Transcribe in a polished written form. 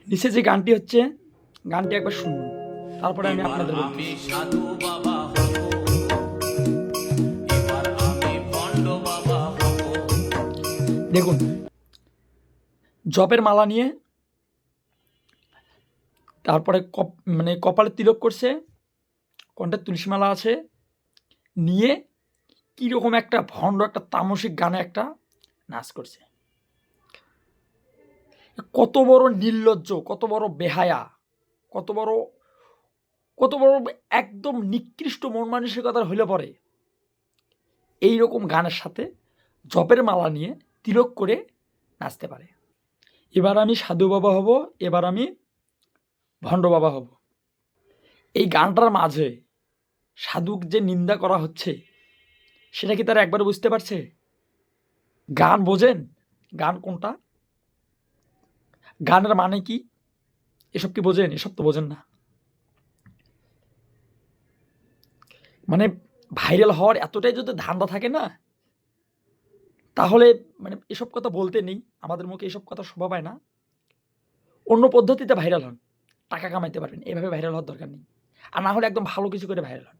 নিচে যে গানটি হচ্ছে, গানটি একবার শুনুন, তারপরে আমি আপনাদের বলছি। সাধু বাবা হব, এবার আমি ভণ্ড বাবা হব। দেখুন, জপের মালা নিয়ে, তারপরে মানে কপালে তিলক করছে, কণ্ঠে তুলসী মালা আছে, নিয়ে কিরকম একটা ভণ্ড একটা তামসিক গানে একটা নাচ করছে। কত বড় নির্লজ্জ, কত বড় বেহায়া, কত বড় কত বড় একদম নিকৃষ্ট মন মানসিকতার হইলে পরে এইরকম গানের সাথে জপের মালা নিয়ে তিলক করে নাচতে পারে। এবার আমি সাধু বাবা হব, এবার আমি ভণ্ড বাবা হব। এই গানটার মাঝে সাধুক যে নিন্দা করা হচ্ছে, সেটা কি তারা একবার বুঝতে পারছে? গান বোঝেন? গান কোনটা? গানের মানে কি? এসব কি বোঝেন? এসব তো বোঝেন না। মানে ভাইরাল হওয়ার এতটাই যদি ধান্দা থাকে না, তাহলে মানে এসব কথা বলতে নেই, আমাদের মুখে এসব কথা শোভা পায় না। অন্য পদ্ধতিতে ভাইরাল হন, টাকা কামাইতে পারবেন। এভাবে ভাইরাল হওয়ার দরকার নেই। আর না হলে একদম ভালো কিছু করে ভাইরাল হন।